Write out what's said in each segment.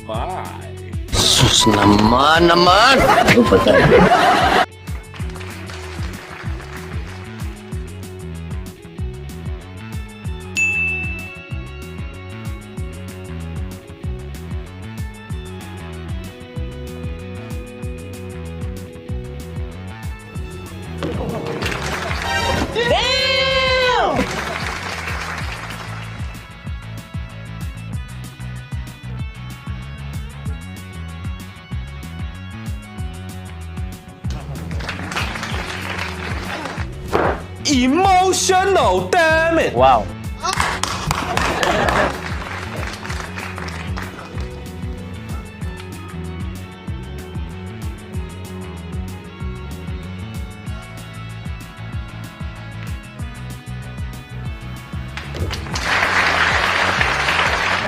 My. Sus naman! Ano ba tayo? Emotional, damn it! Wow.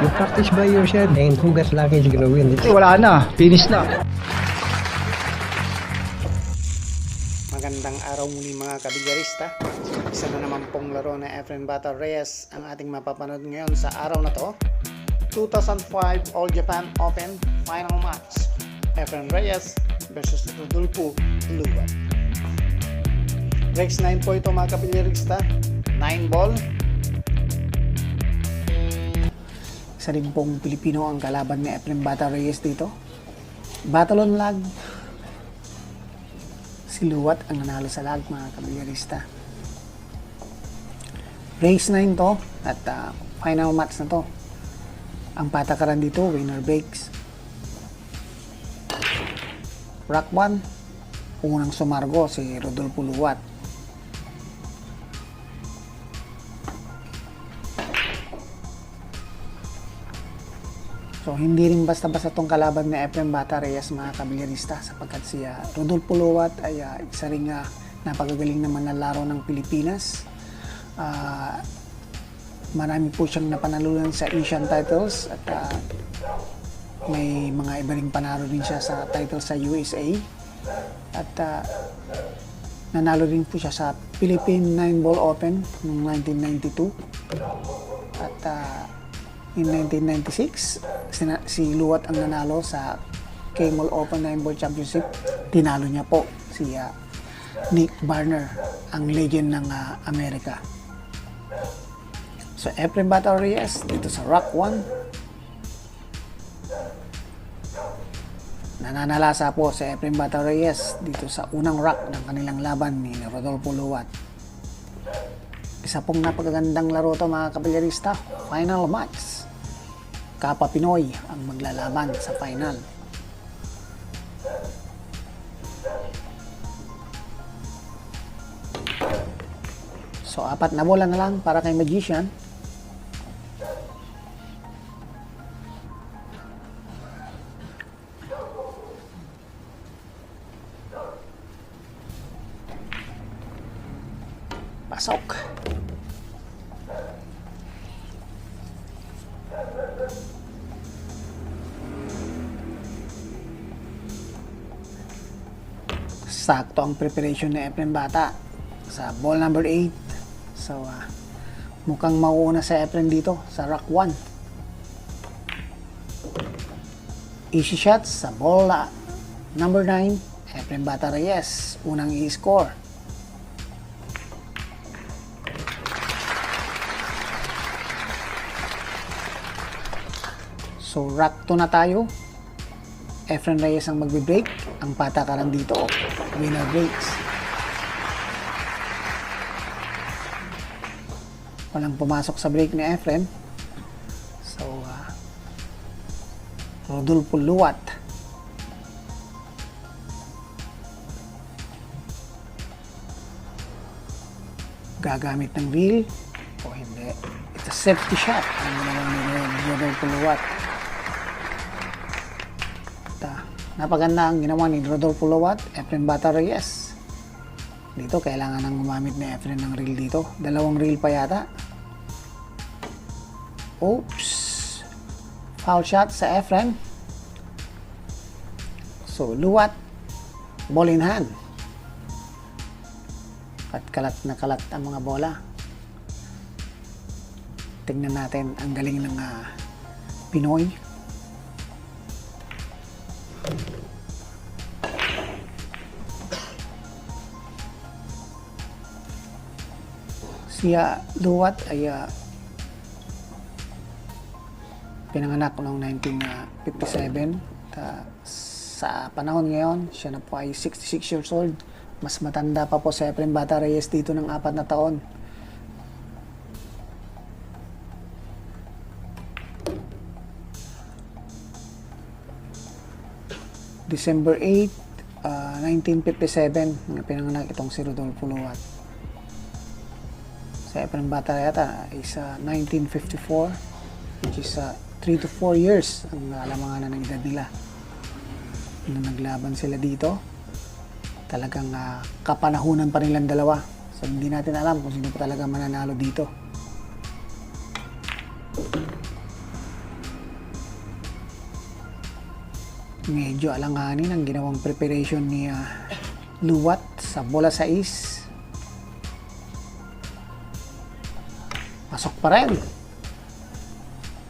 Mag-practice ba yun siya? Dahil hugas lagi yung gawin. Wala na. Finish na. Magandang araw muli mga kabigyarista. Isa na naman pong laro na Efren Bata Reyes ang ating mapapanood ngayon sa araw na to. 2005 All Japan Open Final Match. Efren Reyes versus Rodolfo Luwat. Rex 9 po ito mga kabigyarista. 9 ball. Isa rin pong Pilipino ang kalaban ni Efren Bata Reyes dito. Battle on lag. Si Luwat ang nanalo sa lag mga kabigyarista. Race 9 to at final match na to. Ang patakaran dito, winner breaks. Rack 1, unang sumargo si Rodolfo Luwat. So hindi rin basta-basta tong kalaban ni Efren Bata Reyes mga kabigyarista sapagkat si Rodolfo Luwat ay isa ring napagagaling naman na laro ng Pilipinas. Marami po siyang napanalunan sa Asian titles at may mga iba ring panalo din siya sa titles sa USA at nanalo din po siya sa Philippine 9-Ball Open noong 1992 at in 1996, si Luwat ang nanalo sa K-Mall Open 9-Ball Championship. Tinalo niya po si Nick Barner, ang legend ng Amerika. So, Efren Bata Reyes dito sa Rack 1. Nananalasa po si Efren Bata Reyes dito sa unang rack ng kanilang laban ni Rodolfo Luwat. Isa pong napakagandang laro to mga kabigyarista. Final match. Kapwa Pinoy ang maglalaban sa final. So, 4 na bola na lang para kay Magician. Pasok. Sakto ang preparation ni Efren Bata sa ball number 8. So, mukhang mauuna sa Efren dito sa rack 1. Easy shots sa ball number 9. Efren Bata Reyes, unang i-score. So, rack 2 na tayo. Efren Reyes ang magbe-break. Ang patakaran dito, winner breaks. Walang pumasok sa break ni Efren. So, Rodolfo Luwat. Gagamit ng reel o hindi. It's a safety shot. Ano naman ni Rodolfo Luwat. Napaganda ang ginawa ni Rodolfo Luwat, Efren Bata Reyes. Dito, kailangan nang gumamit ni Efren ng reel dito. 2 reel pa yata. Oops! Foul shot sa Efren. So, Luwat, ball in hand. At kalat na kalat ang mga bola. Tingnan natin ang galing ng Pinoy. Si Luwat ay pinanganak noong 1957. Sa panahon ngayon, siya na po ay 66 years old. Mas matanda pa po sa Efren Bata Reyes dito ng 4 na taon. December 8, 1957, nang pinanganak itong si Rodolfo Luwat. Sa Efren Bata yata is 1954, which is 3 to 4 years ang alamanganan ng edad nila. Nung naglaban sila dito, talagang kapanahunan pa nilang dalawa. So hindi natin alam kung sino pa talaga mananalo dito. Medyo alanganin ang ginawang preparation ni Luwat sa bola 6. Pasok pa rin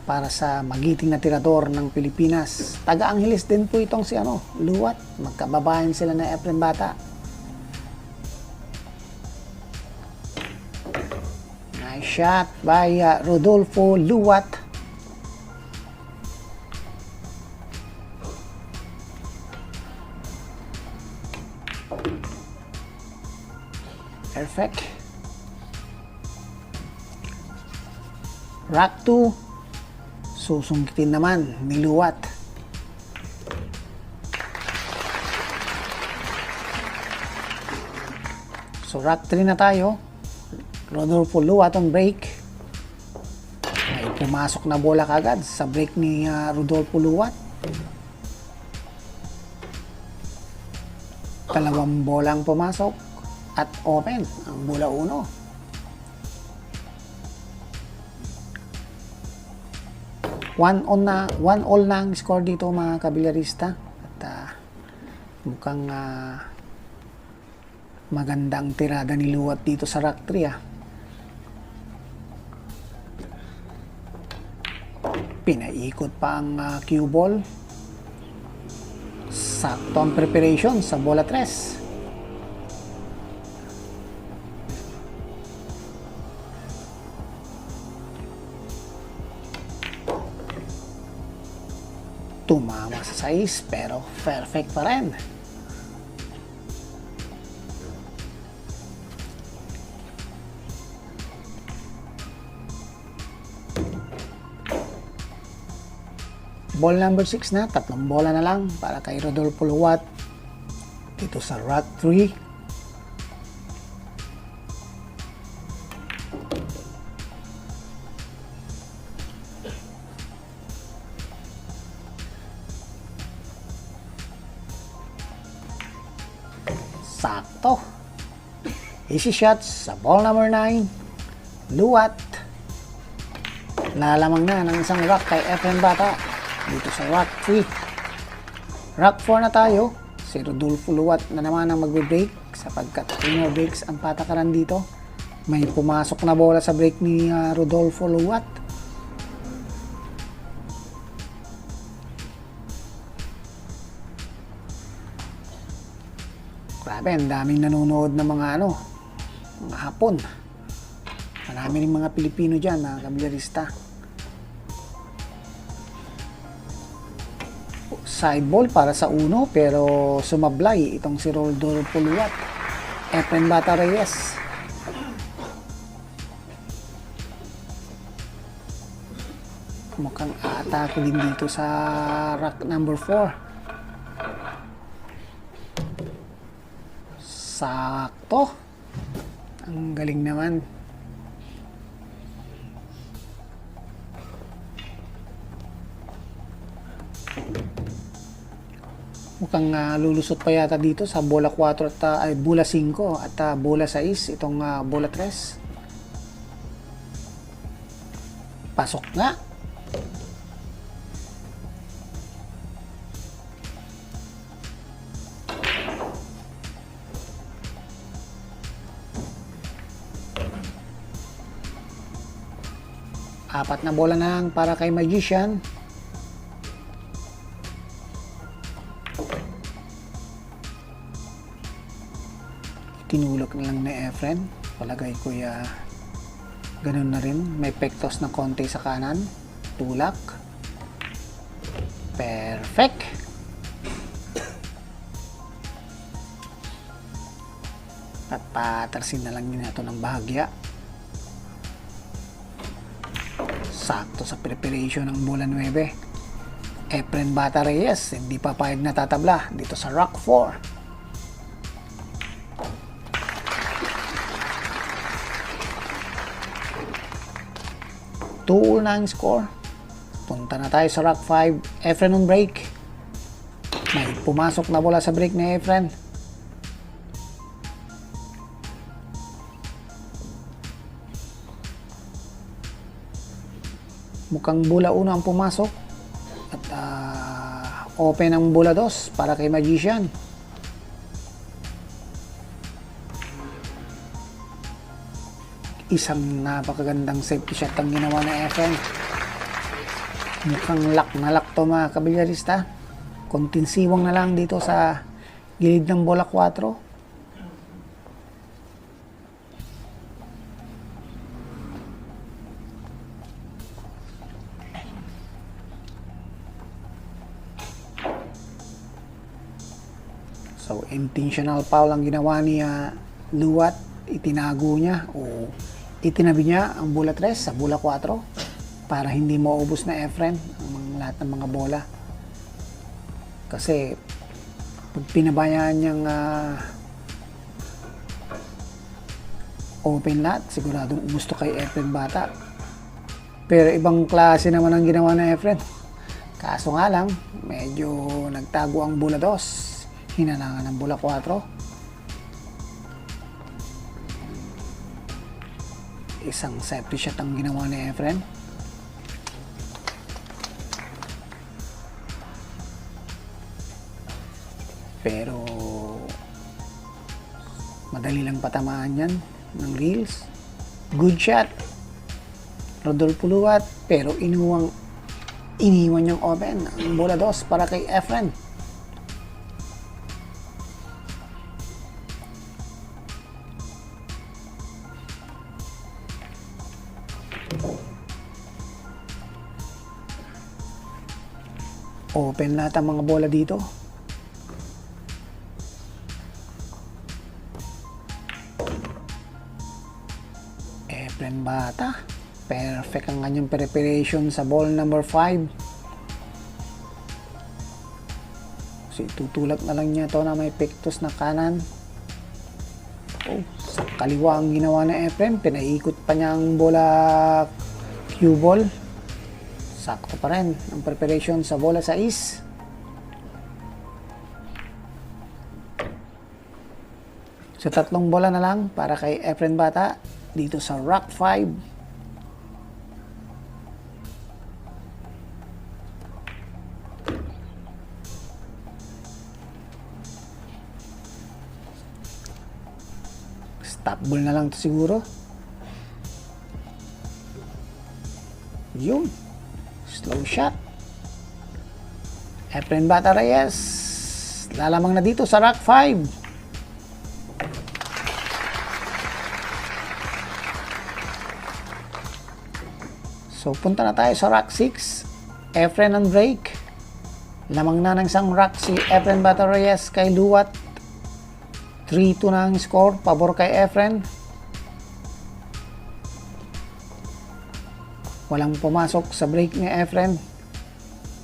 para sa magiting na tirador ng Pilipinas. Taga-Angeles din po itong si Luwat. Magkababayan sila na Efren Bata. Nice shot by Rodolfo Luwat. Perfect. Rack 2. Susungkitin naman ni Luwat. So rack 3 na tayo. Rodolfo Luwat on break. Ay pumasok na bola kagad sa break ni Rodolfo Luwat. Dalawang bolang pumasok at open ang bola 1. 1 all na ang score dito mga kabilyarista. At mukhang magandang tirada ni Luwat dito sa rack 3 Pinaikot pa ang cue ball. Sakto ang preparation sa bola 3. Tumama sa 6 pero perfect pa rin. Ball number 6 na. 3 bola na lang para kay Rodolfo Luwat dito sa rack 3. Sakto. Easy shots sa ball number 9. Luwat. Nalamang na ng isang rack kay Efren Bata dito sa rack 3. Rack 4 na tayo. Si Rodolfo Luwat na naman ang magbe-break sapagkat 3 more breaks ang patakaran dito. May pumasok na bola sa break ni Rodolfo Luwat. Grabe, ang daming nanonood ng mga mga Hapon. Marami rin mga Pilipino dyan, mga kabilyarista. Side ball para sa 1 pero sumablay itong si Rodolfo Luwat. Efren Bata Reyes. Mukhang atake din dito sa rack number 4. Sakto. Ang galing naman. Mukhang lulusot pa yata dito sa bola 4 at bola 5 at bola 6 itong bola 3. Pasok nga. Apat na bola na lang para kay Magician. Tinulak na lang na Efren. Palagay ko Ganun na rin. May pektos ng konti sa kanan. Tulak. Perfect. At patarsin na lang din ito ng bahagya. Sakto sa preparation ng bola 9. Efren Bata Reyes, hindi papayag na tatabla dito sa Rock 4. 2-9 score. Punta na tayo sa Rock 5. Efren on break. May pumasok na bola sa break ni Efren. Mukhang bola 1 ang pumasok. At open ang bola 2 para kay Magician. Isang napakagandang safety shot ang ginawa na Efren. Mukhang lock na lock to mga kabilyarista. Kontinsiwang na lang dito sa gilid ng bola 4. So, intentional foul ang ginawa ni Luwat. Itinago niya o itinabi niya ang bola 3 sa bola 4 para hindi maubos na Efren ang lahat ng mga bola. Kasi pag pinabayaan niyang open lahat, siguradong gusto kay Efren Bata. Pero ibang klase naman ang ginawa na Efren. Kaso nga lang, medyo nagtago ang bola 2. Hinanangan ng bola 4. Isang safety shot ang ginawa ni Efren. Pero madali lang patamaan yan ng reels. Good shot. Rodolfo Luwat. Pero iniwan niyang open ang bola 2 para kay Efren. Open lahat ang mga bola dito. Efren Bata. Perfect ang kanyang preparation sa ball number 5. So itutulak na lang niya to na may pektos na kanan. Oh, sa kaliwa ang ginawa na Efren. Pinaikot pa niya ang bola cue ball. Sakto pa rin ang preparation sa bola 6. So tatlong bola na lang para kay Efren Bata dito sa Rock 5. Stop ball na lang to siguro. Yun. Slow shot. Efren Bata Reyes lalamang na dito sa Rock 5. So punta na tayo sa Rock 6. Efren on break. Lamang na ng isang rock si Efren Bata Reyes kay Luwat. 3-2 na ang score. Pabor kay Efren. Walang pumasok sa break ni Efren.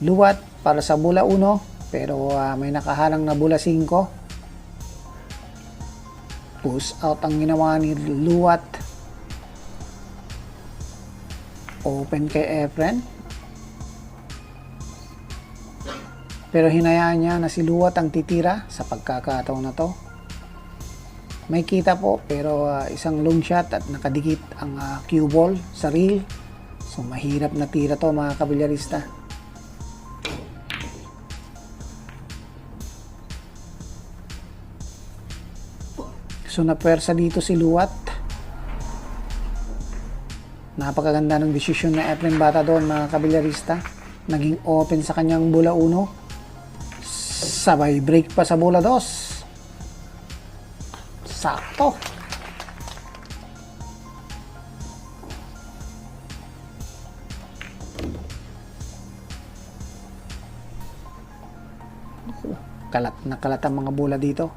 Luwat para sa bola 1 pero may nakahalang na bola 5. Push out ang ginawa ni Luwat. Open kay Efren. Pero hinayaan niya na si Luwat ang titira sa pagkakataon na to. May kita po pero isang long shot at nakadikit ang cue ball sa reel. So mahirap na tira to mga kabilyarista. So napersa dito si Luwat. Napakaganda ng desisyon na Efren Bata doon mga kabilyarista. Naging open sa kanyang bola 1. Sabay break pa sa bola 2. Sakto. Kalat na kalat ang mga bola dito.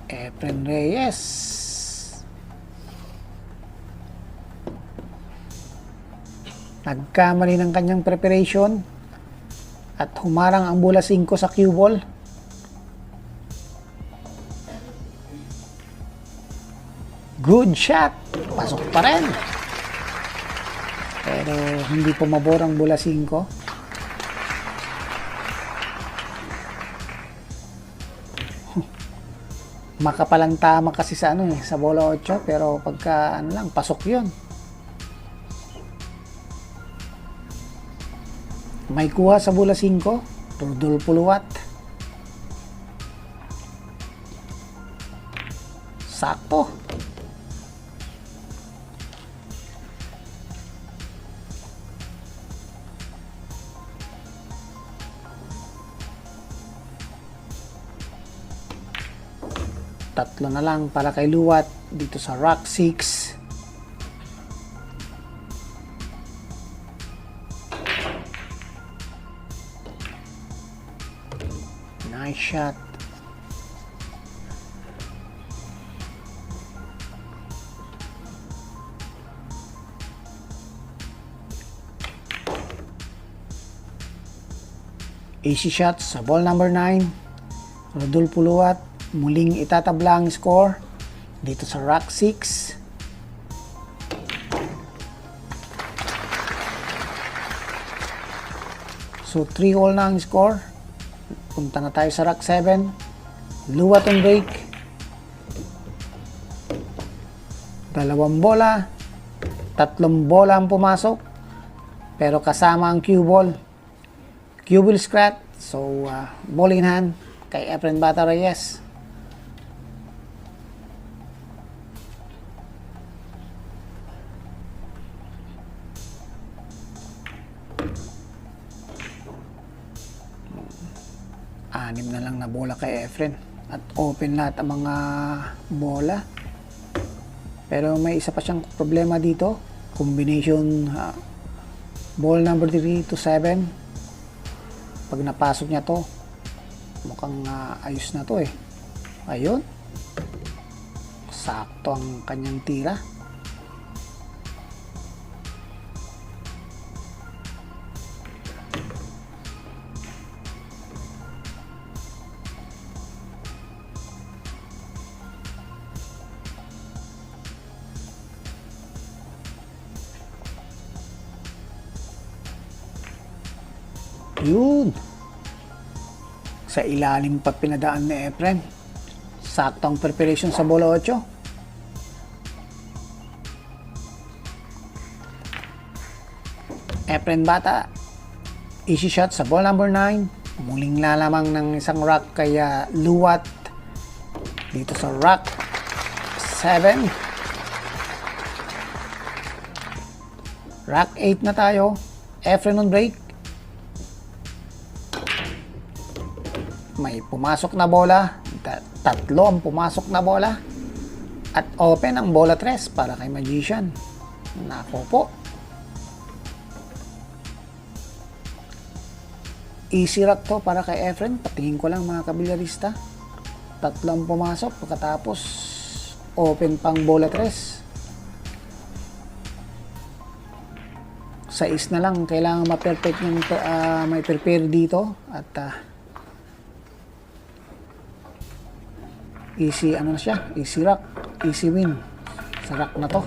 Efren Reyes. Nagkamali ng kanyang preparation at humarang ang bola 5 sa cue ball. Good shot. Pasok pa rin. Pero hindi pumabor ang bola 5. Makapalang tama kasi sa sa bola 8, pero pagka lang pasok 'yon. May kuha sa bola 5, Rodolfo Luwat. Sakto. Tatlo na lang para kay Luwat dito sa Rock 6. Nice shot. Easy shot sa ball number 9. Rodolfo Luwat muling itatabla ang score dito sa Rock 6. So 3-all na ang score. Punta na tayo sa Rock 7. Luwat on break. 2 bola. 3 bola ang pumasok. Pero kasama ang cue ball. Cue ball scratch. So ball in hand kay Efren Bata Reyes. Anim na lang na bola kay Efren at open lahat ang mga bola, pero may isa pa siyang problema dito. Combination ball number 3 to 7. Pag napasok niya to, mukhang ayos na to ayun, sakto ang kanyang tira. Yun. Sa ilalim pa pinadaan ni Efren. Saktong preparation sa bola 8. Efren Bata. Easy shot sa ball number 9. Muling lalamang ng isang rock kaya Luwat dito sa Rock 7. Rock 8 na tayo. Efren on break. May pumasok na bola. 3 ang pumasok na bola. At open ang bola 3 para kay Magician. Nako po. Easy rock to para kay Efren. Patingin ko lang mga kabilyarista. 3 ang pumasok. Pagkatapos open pang bola 3. 6 na lang. Kailangan ma-perfect yung may prepare dito. At easy na siya, easy rock, easy win sa rock na to.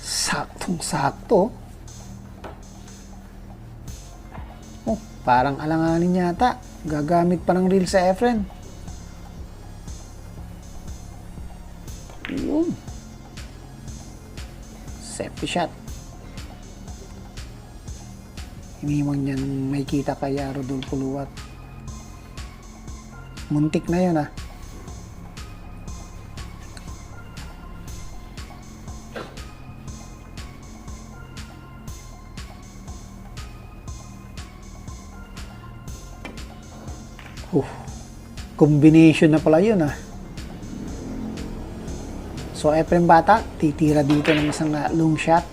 Saktong sakto. Parang alanganin yata, gagamit pa ng reel sa Efren. Yun, safety shot. Iniwan niyan may kita kaya Rodolfo Luwat. Muntik na yun Combination na pala yun ah. So Efren Bata, titira dito ng isang long shot.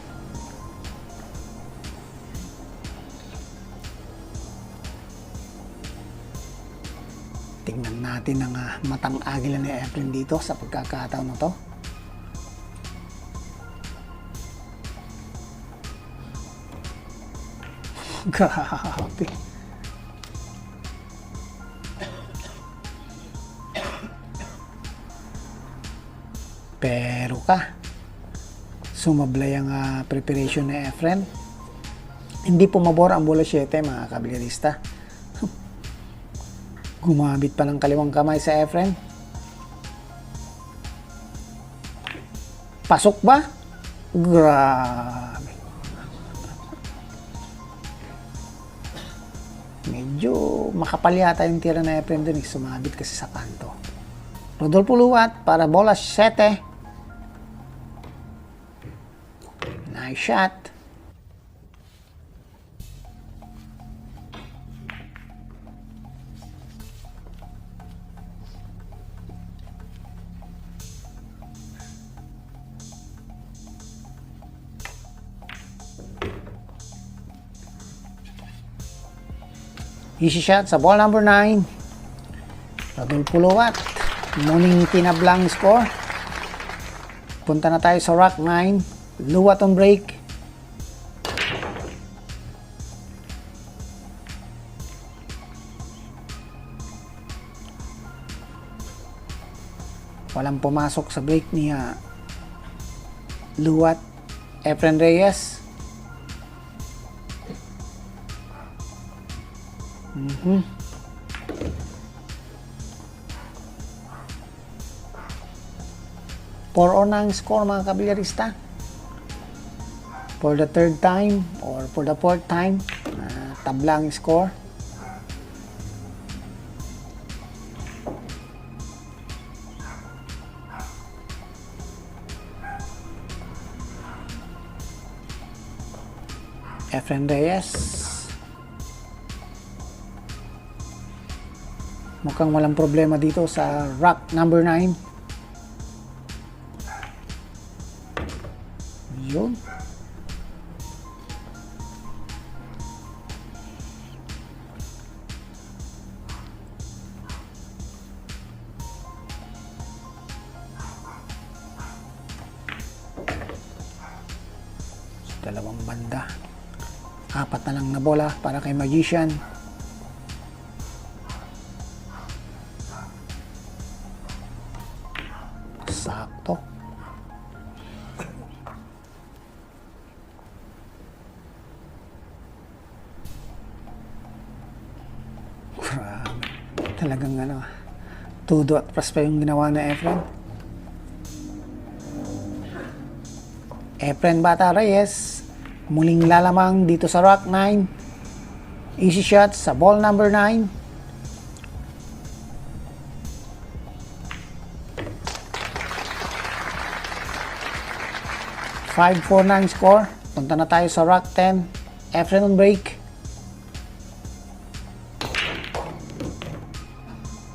Tingnan natin ang matang agila ni Efren dito sa pagkakataon na to. Grabe. Pero sumablay ang preparation ni Efren. Hindi pumabor ang bola 7 mga kabilyarista. Gumamit pa ng kaliwang kamay sa Efren. Pasok ba? Grabe. Medyo makapal yata yung tira na Efren dun. Sumabit kasi sa kanto. Rodolfo Luwat para bola 7. Nice shot. Easy shot sa ball number 9. Rodolfo Luwat. Muling tinablang score. Punta na tayo sa rack 9. Luwat on break. Walang pumasok sa break ni Luwat. Efren Reyes. Four on ang score mga kabilyarista. For the third time or for the fourth time, tablang score. Efren Reyes. Mukhang walang problema dito sa rack number 9. Yun. Dalawang banda. 4 na lang na bola para kay Magician. Sakto. Grabe. Talagang tudo at pras pa yung ginawa na Efren. Efren Bata Reyes muling lalamang dito sa rack 9. Easy shot sa ball number 9. Five, 4-9 score. Punta na tayo sa rack 10. Efren on break.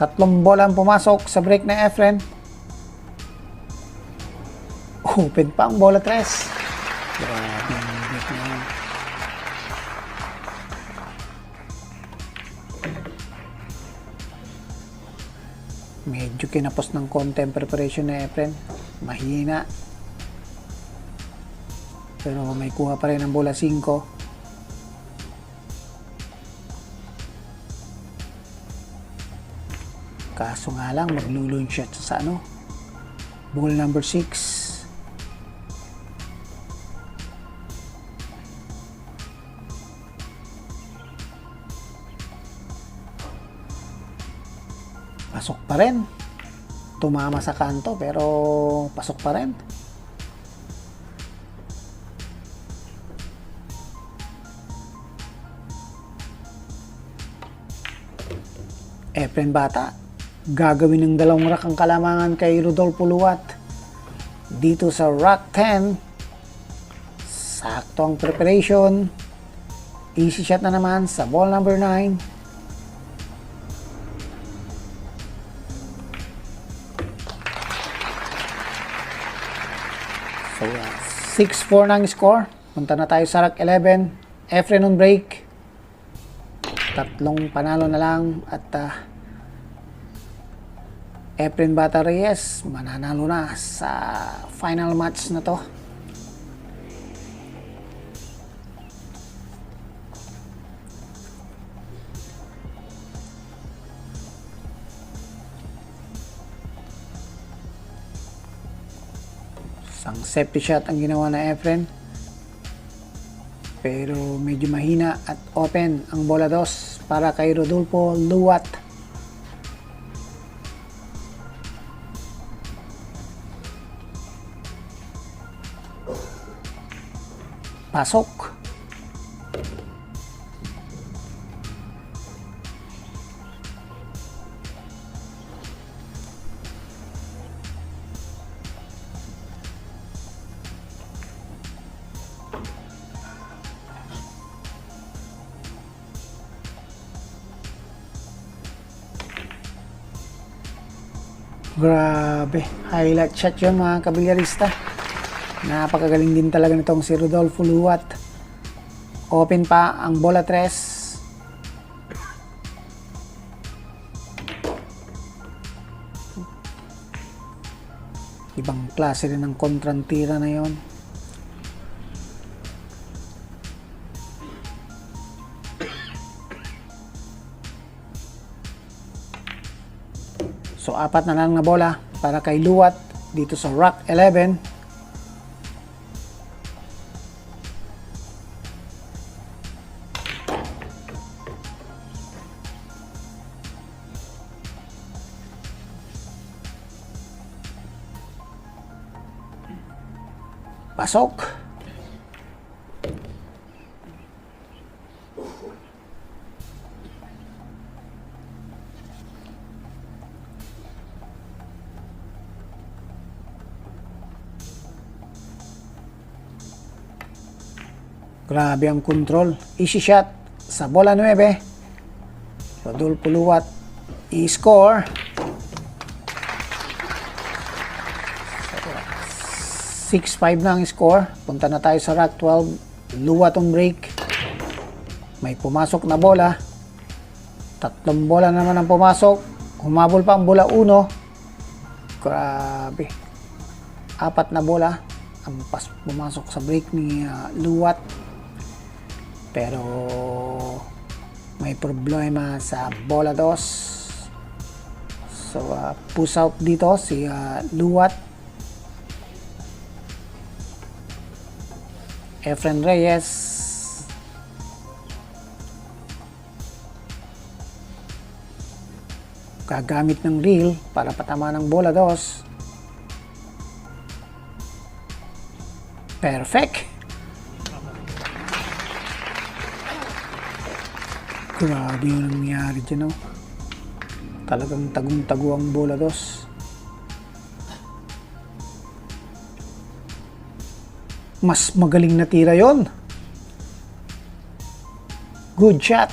Tatlong bola ang pumasok sa break na Efren. Open pa ang bola 3. Grabe ang break na yan. Medyo kinapos ng konti ang preparation na Efren. Mahina. Pero may kuha pa rin ang bola 5. Kaso nga lang maglulun shot sa ball number 6. Pasok pa rin. Tumama sa kanto pero pasok pa rin. Efren Bata, gagawin ng 2 rack ang kalamangan kay Rodolfo Luwat. Dito sa rack 10, sakto ang preparation. Easy shot na naman sa ball number 9. So, 6-4 na ang score. Punta na tayo sa rack 11. Efren on break. Tatlong panalo na lang. At Efren Bata Reyes mananalo na sa final match na to. Isang safety shot ang ginawa na Efren. Pero medyo mahina at open ang bola 2 para kay Rodolfo Luwat. Pasok. Grabe, highlight shot yun mga kabilyarista. Napakagaling din talaga nitong si Rodolfo Luwat. Open pa ang bola 3. Ibang klase rin ng kontrang tira na yon. So, 4 na lang na bola para kay Luwat dito sa rack 11. Pasok. Grabe ang control. Easy shot sa bola 9. Rodolfo Luwat i-score. 6-5 na ang score. Punta na tayo sa rack 12. Luwat on break. May pumasok na bola. 3 bola naman ang pumasok. Humabol pa ang bola 1. Grabe. 4 na bola ang pumasok sa break ni Luwat. Pero may problema sa bola 2. So push out dito si Luwat. Efren Reyes. Gagamit ng reel para patama ng bola 2. Perfect. Grabe yung nangyari dyan, oh. Talagang tagong-tago ang bola 2. Mas magaling na tira yon. Good shot.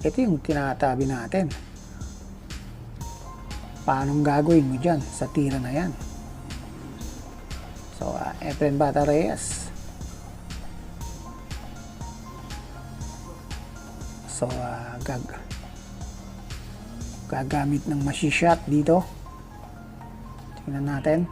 Ito yung tinatabi natin. Paanong gagawin mo dyan sa tira na yan? So, Efren Bata Reyes. So, gagamit ng machine shot dito. Tingnan natin.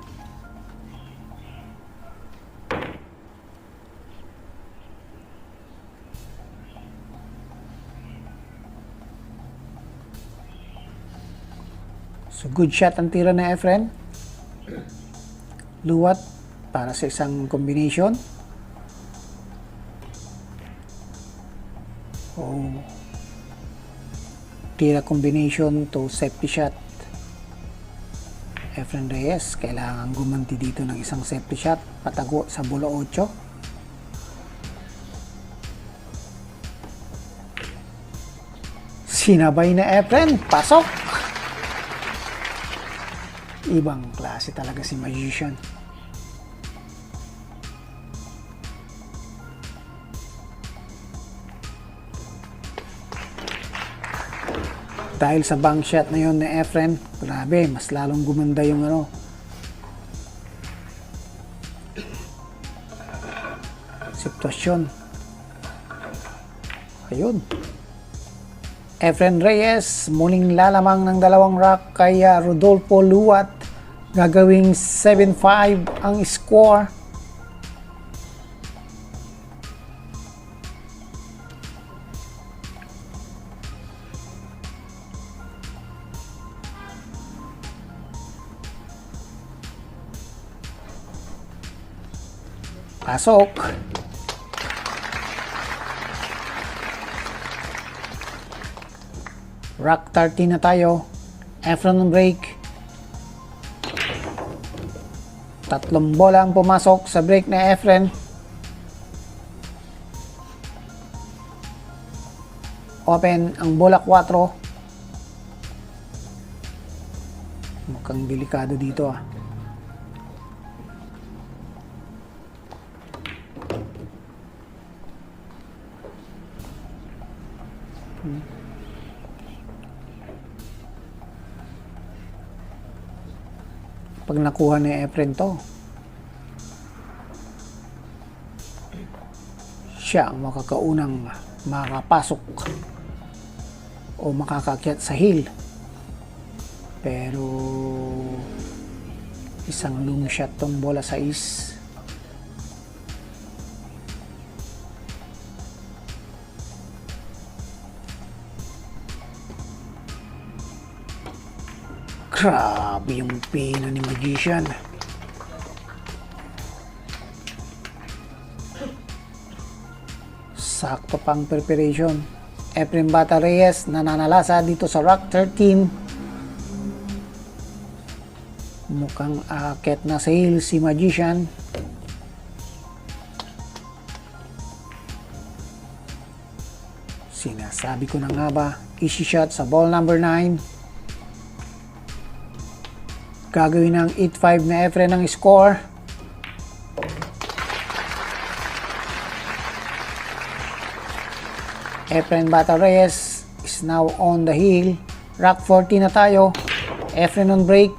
So, good shot ang tira na Efren. Luwat para sa isang combination. Tira combination to safety shot. Efren Reyes kailangan gumanti dito ng isang safety shot patago sa bola 8. Sinabay na Efren, pasok. Ibang klase talaga si Magician. Dahil sa bank shot na yon ni Efren, grabe, mas lalong gumanda yung preparation. Ayun. Efren Reyes muling lalamang ng dalawang rack kay Rodolfo Luat. Gagawing 7-5 ang score. Pasok. Rack 13 na tayo. Efren on break. Tatlong bola ang pumasok sa break na Efren. Open ang bola 4. Mukhang delikado dito ah. Pag nakuha ni Efren to, siya ang makakaunang makapasok o makakakyat sa hill. Pero isang long shot tong bola 6. Grabe yung pina ni Magician. Sakto pang preparation. Efren Bata Reyes nananalasa dito sa Rock 13. Mukhang aakyat na sa hill si Magician. Sinasabi ko na nga ba, easy shot sa ball number 9. Gagawin ng 8-5 na Efren ang score. Efren Bata Reyes is now on the hill. Rack 14 na tayo. Efren on break.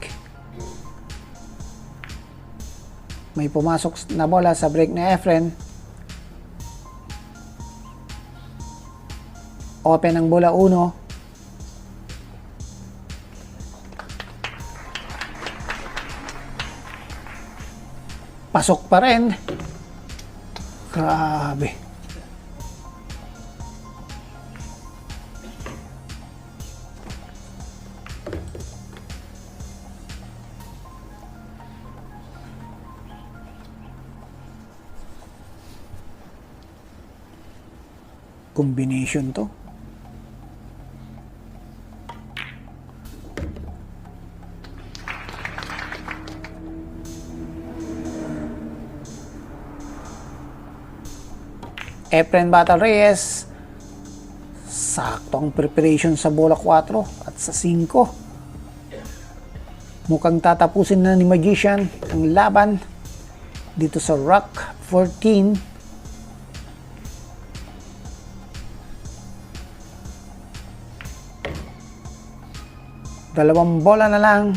May pumasok na bola sa break na Efren. Open ang bola 1. Pasok pa rin. Grabe. Combination to. Efren Bata Reyes, saktong preparation sa bola 4 at sa 5. Mukhang tatapusin na ni Magician ang laban dito sa Rock 14. Dalawang bola na lang.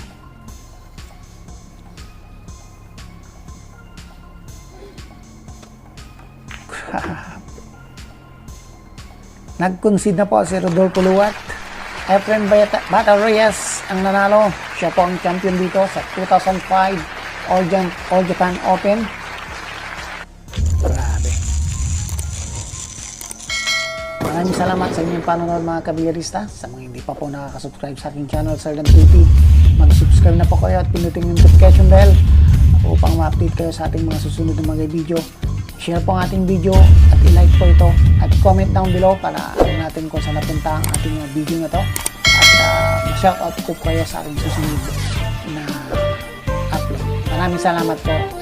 Nag-concede na po si Rodolfo Luat. Efren Bata Reyes ang nanalo. Siya po ang champion dito sa 2005 All Japan Open. Grabe. Maraming salamat sa inyong panonood mga kabilyarista. Sa mga hindi pa po nakakasubscribe sa aking channel, Sir Dan TV, mag-subscribe na po kayo at pinutin yung notification bell upang ma-update kayo sa ating mga susunod na mga video. Share po ang ating video at i-like po ito at comment down below para alam natin kung saan napunta ang ating video na to at ma-shoutout ko kayo sa aking susunod na upload. Maraming salamat po.